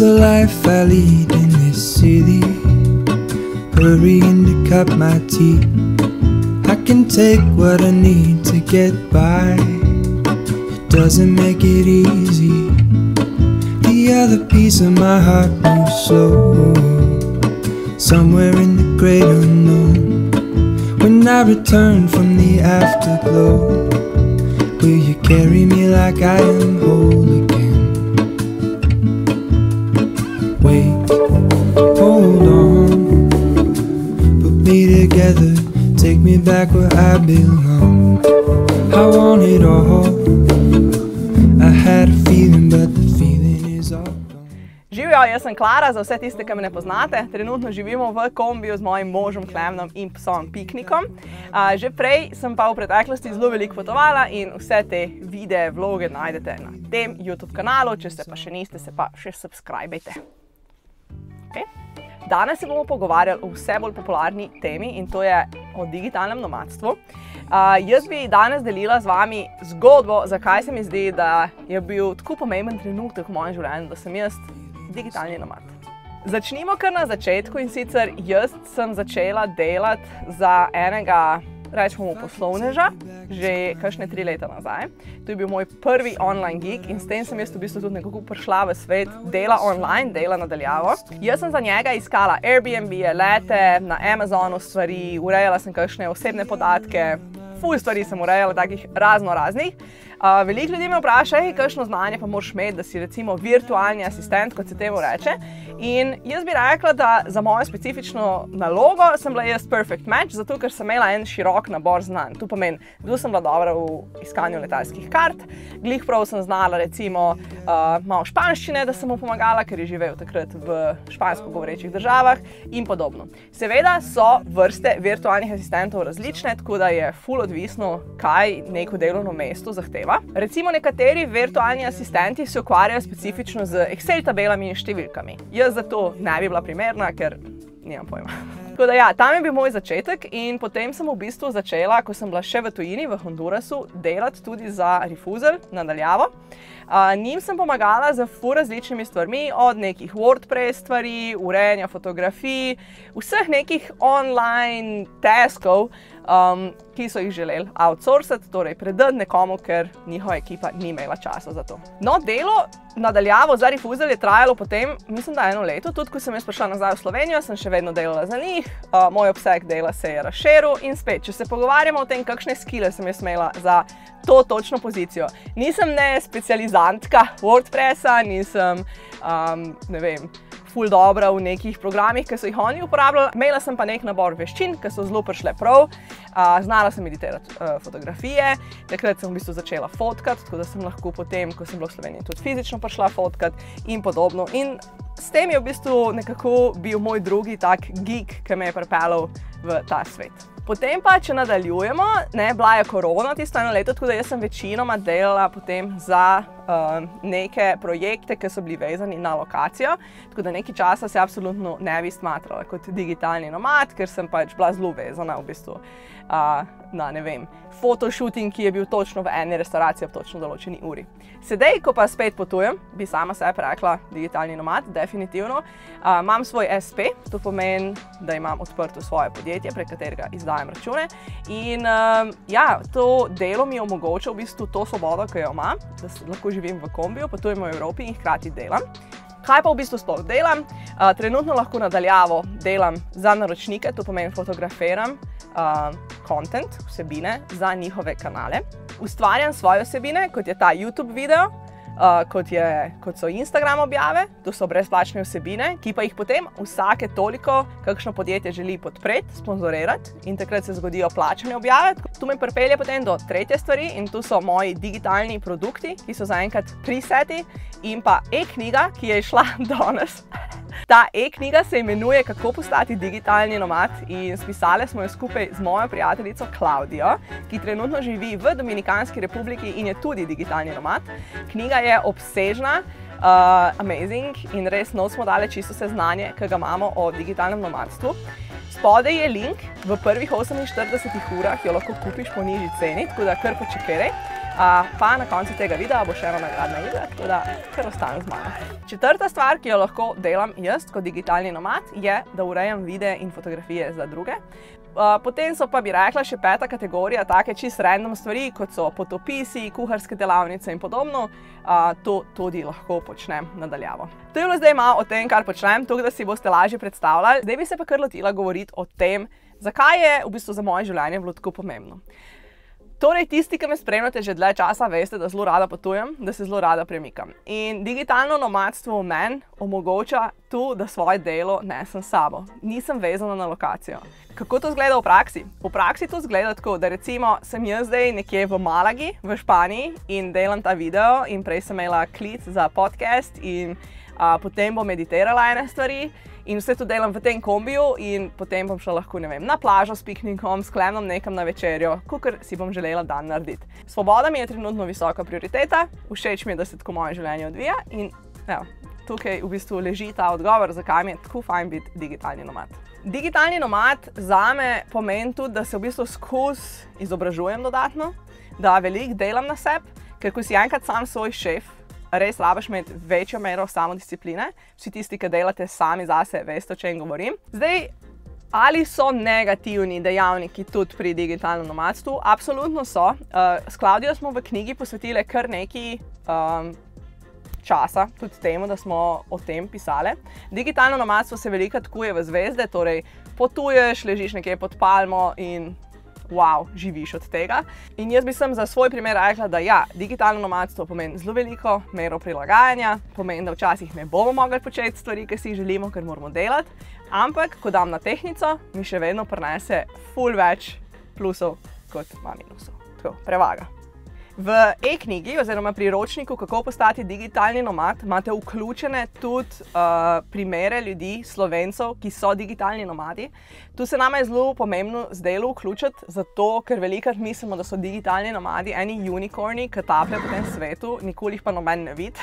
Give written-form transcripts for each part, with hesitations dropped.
the life I lead in this city, hurrying to cut my teeth. I can take what I need to get by, it doesn't make it easy. The other piece of my heart moves slow, somewhere in the great unknown. When I return from the afterglow, will you carry me like I am whole again? Wait, hold on, put me together, take me back where I belong. I want it all, I had a feeling but the feeling is all gone. Živijo, jaz sem Klara, za vse tiste, ki me ne poznate. Trenutno živimo v kombiju z mojim možem Klemnom in psom Piknikom. Že prej sem pa v preteklosti zelo veliko potovala in vse te videe, vloge najdete na tem YouTube kanalu. Če se pa še niste, se pa še subscribejte. Okay. Danes se bomo pogovarjali o vse bolj popularni temi in to je o digitalnem nomadstvu. Jaz bi danes delila z vami zgodbo, zakaj se mi zdi, da je bil tako pomemben trenutek v mojem življenju, da sem jaz digitalni nomad. Začnimo kar na začetku in sicer jaz sem začela delati za enega, rečemo poslovneža, že kakšne 3 leta nazaj. To je bil moj prvi online gig in s tem sem jaz v bistvu tudi nekako prišla v svet dela online, dela nadaljavo. Jaz sem za njega iskala Airbnb, lete, na Amazonu stvari, urejala sem kakšne osebne podatke, ful stvari sem urejala, takih raznih. Veliko ljudi me vpraša, kakšno znanje pa moraš imeti, da si recimo virtualni asistent, kot se temu reče. In jaz bi rekla, da za mojo specifično nalogo sem bila jaz perfect match, zato ker sem imela en širok nabor znanj. To pomeni, da sem bila dobra v iskanju letalskih kart, glih prav sem znala recimo malo španščine, da sem mu pomagala, ker je živel takrat v špansko govorečih državah in podobno. Seveda so vrste virtualnih asistentov različne, tako da je ful odvisno, kaj neko delovno mesto zahteva. Recimo nekateri virtualni asistenti se ukvarjajo specifično z Excel tabelami in številkami. Jaz zato ne bi bila primerna, ker nimam pojma. Tako da ja, tam je bil moj začetek in potem sem v bistvu začela, ko sem bila še v tujini, v Hondurasu, delati tudi za Refuzel nadaljavo. Njim sem pomagala z ful različnimi stvarmi, od nekih WordPress stvari, urejanja fotografij, vseh nekih online taskov, ki so jih želeli outsourcati, torej predati nekomu, ker njihova ekipa ni imela časa za to. No, delo nadaljavo za Refuzel je trajalo potem, mislim, da 1 leto, tudi ko sem jaz prišla nazaj v Slovenijo, sem še vedno delala za njih, moj obseg dela se je razširil in spet, če se pogovarjamo o tem, kakšne skille sem jaz imela za to točno pozicijo. Nisem ne specializantka WordPressa, nisem, ne vem, ful dobra v nekih programih, ki so jih oni uporabljali. Imela sem pa nek nabor veščin, ki so zelo prišle prav. Znala sem editirati fotografije, takrat sem v bistvu začela fotkati, tako da sem lahko potem, ko sem bila v Sloveniji, tudi fizično prišla fotkati in podobno. In s tem je v bistvu nekako bil moj drugi tak gig, ki me je pripeljal v ta svet. Potem pa, če nadaljujemo, bila je korona tisto 1 leto, tako da jaz sem večinoma delala potem za neke projekte, ki so bili vezani na lokacijo, tako da nekaj časa se absolutno ne bi smatrala kot digitalni nomad, ker sem pač bila zelo vezana v bistvu na, ne vem, fotoshooting, ki je bil točno v eni restavraciji ob točno določeni uri. Sedaj, ko pa spet potujem, bi sama sebe rekla digitalni nomad, definitivno. Imam svoj SP, to pomeni, da imam odprto svoje podjetje, prek katerega izdajam račune. In ja, to delo mi omogoča v bistvu to svobodo, ki jo imam, da lahko živim v kombiju, potujem v Evropi in hkrati delam. Kaj pa v bistvu sploh delam? Trenutno lahko nadaljavo delam za naročnike, to pomeni fotografiram content, vsebine za njihove kanale. Ustvarjam svoje vsebine, kot je ta YouTube video, kot so Instagram objave, to so brezplačne vsebine, ki pa jih potem vsake toliko kakšno podjetje želi podpreti, sponzorirati in takrat se zgodijo plačane objave. Tu me pripelje potem do tretje stvari in tu so moji digitalni produkti, ki so zaenkrat preseti in pa e-knjiga, ki je šla danes. Ta e-knjiga se imenuje Kako postati digitalni nomad in spisali smo jo skupaj z mojo prijateljico Klaudijo, ki trenutno živi v Dominikanski republiki in je tudi digitalni nomad. Knjiga je obsežna, amazing in res nos smo dali čisto vse znanje, ki ga imamo o digitalnem nomadstvu. Spodaj je link, v prvih 48 urah jo lahko kupiš po nižji ceni, tako da kar počakaj. Pa na koncu tega videa bo še ena nagradna igra, tako da kar ostane z mano. Četrta stvar, ki jo lahko delam jaz kot digitalni nomad, je, da urejam videe in fotografije za druge. Potem so pa, bi rekla, še peta kategorija, take čist random stvari, kot so potopisi, kuharske delavnice in podobno. To tudi lahko počnem nadaljavo. To je bilo zdaj malo o tem, kar počnem, tako da si boste lažje predstavljali. Zdaj bi se pa kar lotila govoriti o tem, zakaj je v bistvu za moje življenje bilo tako pomembno. Torej, tisti, ki me spremljate že dlje časa, veste, da zelo rada potujem, da se zelo rada premikam. In digitalno nomadstvo v meni omogoča to, da svoje delo nesem s sabo. Nisem vezana na lokacijo. Kako to izgleda v praksi? V praksi to izgleda tako, da recimo sem jaz zdaj nekje v Malagi, v Španiji in delam ta video in prej sem imela klic za podcast in potem bom meditirala ene stvari. In vse to delam v tem kombiju in potem bom šla lahko, ne vem, na plažo s piknikom, s Klemnom nekam na večerjo, kakor si bom želela dan narediti. Svoboda mi je trenutno visoka prioriteta, všeč mi je, da se tako moje življenje odvija in evo, tukaj v bistvu leži ta odgovor, zakaj mi je tako fajn biti digitalni nomad. Digitalni nomad zame pomeni tudi, da se v bistvu skozi izobražujem dodatno, da veliko delam na sebi, ker ko si enkrat sam svoj šef, res rabiš imeti večjo mero samodiscipline. Vsi tisti, ki delate sami zase, veste, o čem govorim. Zdaj, ali so negativni dejavniki tudi pri digitalnem nomadstvu? Absolutno so. S Klaudijo smo v knjigi posvetili kar nekaj časa tudi temu, da smo o tem pisali. Digitalno nomadstvo se velikokrat kuje v zvezde, torej potuješ, ležiš nekje pod palmo in wow, živiš od tega. In jaz bi sem za svoj primer rekla, da ja, digitalno nomadstvo pomeni zelo veliko mero prilagajanja, pomeni, da včasih ne bomo mogli početi stvari, ki si jih želimo, ker moramo delati, ampak ko dam na tehtnico, mi še vedno prinese ful več plusov kot ima minusov. Tako, prevaga. V e-knjigi oziroma priročniku Kako postati digitalni nomad imate vključene tudi primere ljudi, Slovencev, ki so digitalni nomadi. Tu se nama je zelo pomembno zdelo vključiti, zato ker velikokrat mislimo, da so digitalni nomadi eni unicorni, ki tapljajo po tem svetu, nikoli jih pa noben ne vidi.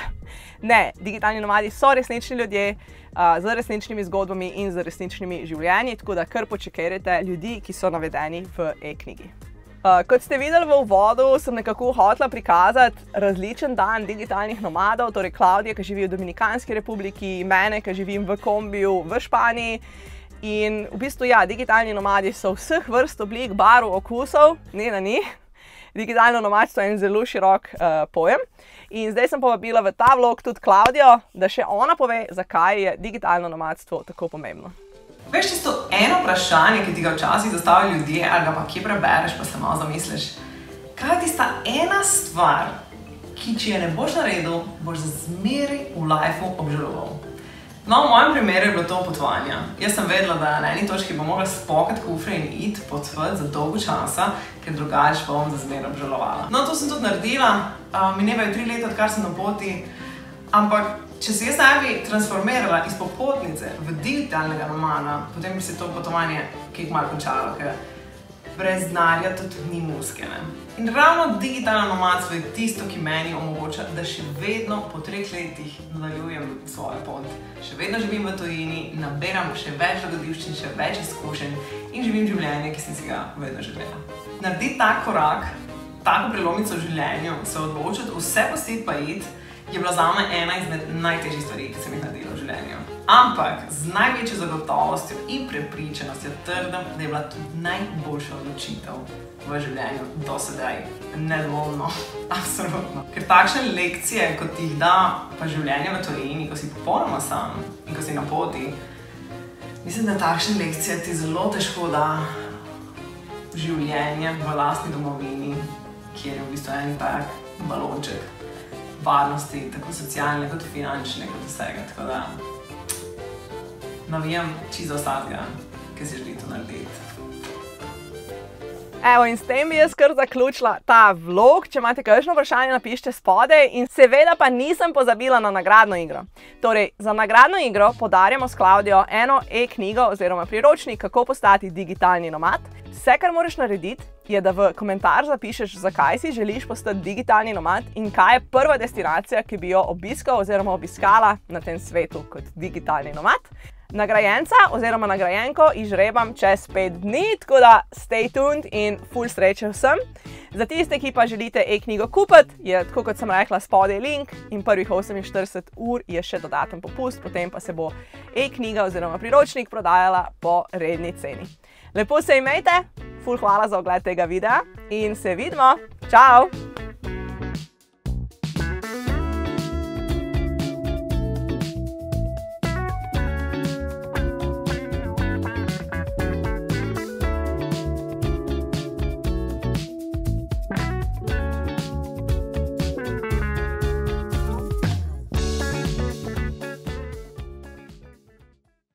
Ne, digitalni nomadi so resnični ljudje z resničnimi zgodbami in z resničnimi življenji, tako da kar počakajte ljudi, ki so navedeni v e-knjigi. Kot ste videli v uvodu, sem nekako hotela prikazati različen dan digitalnih nomadov, torej Klaudije, ki živi v Dominikanski republiki, mene, ki živim v kombiju v Španiji. In v bistvu, ja, digitalni nomadi so vseh vrst oblik, barv, okusov, ni na ni. Digitalno nomadstvo je en zelo širok pojem. In zdaj sem povabila v ta vlog tudi Klaudijo, da še ona pove, zakaj je digitalno nomadstvo tako pomembno. Veš, čisto eno vprašanje, ki ti ga včasih zastavijo ljudje, ali ga pa kje prebereš, pa se malo zamisliš. Kaj je tista ena stvar, ki če je ne boš naredil, boš za zmeraj v lifeu obžaloval? No, v mojem primeru je bilo to potovanje. Jaz sem vedela, da na eni točki bom mogla spokati kufre in iti potovati za dolgo časa, ker drugače bom za zmeraj obžalovala. No, to sem tudi naredila, minevajo 3 leta, odkar sem na poti, ampak če se jaz ne bi transformirala iz popotnice v digitalnega nomada, potem bi se to potovanje kaj malo končalo, ker brez denarja tudi ni muske. In ravno digitalno nomadstvo je tisto, ki meni omogoča, da še vedno po 3 letih nadaljujem svojo pot. Še vedno živim v tujini, naberam še več dogodivščin, še več izkušenj in živim življenje, ki sem si ga vedno želela. Narediti tak korak, tako prelomnico v življenju, se odločiti, vse pustiti pa iti, je bila zame ena izmed najtežjih stvari, ki sem jih naredila v življenju. Ampak z največjo zagotovostjo in prepričanostjo trdim, da je bila tudi najboljša odločitev v življenju do sedaj. Nedvomno, absolutno. Ker takšne lekcije, kot jih da pa življenje v tujini, ko si popolnoma sam in ko si na poti, mislim, da takšne lekcije ti zelo težko da življenje v lastni domovini, kjer je v bistvu en tak balonček varnosti, tako socialne, kot finančne, kot vsega. Tako da navijam čisto vsakega, ki si želi to narediti. Evo, in s tem bi jaz kar zaključila ta vlog. Če imate kakšno vprašanje, napišite spodaj. In seveda pa nisem pozabila na nagradno igro. Torej, za nagradno igro podarjamo s Klaudijo eno e-knjigo oziroma priročnik Kako postati digitalni nomad. Vse, kar moraš narediti, je, da v komentar zapišeš, zakaj si želiš postati digitalni nomad in kaj je prva destinacija, ki bi jo obiskal oziroma obiskala na tem svetu kot digitalni nomad. Nagrajenca oziroma nagrajenko izžrebam čez 5 dni, tako da stay tuned in ful sreče vsem. Za tiste, ki pa želite e-knjigo kupiti, je tako kot sem rekla spodaj link in prvih 48 ur je še dodaten popust, potem pa se bo e-knjiga oziroma priročnik prodajala po redni ceni. Lepo se imejte, ful hvala za ogled tega videa in se vidimo, čau!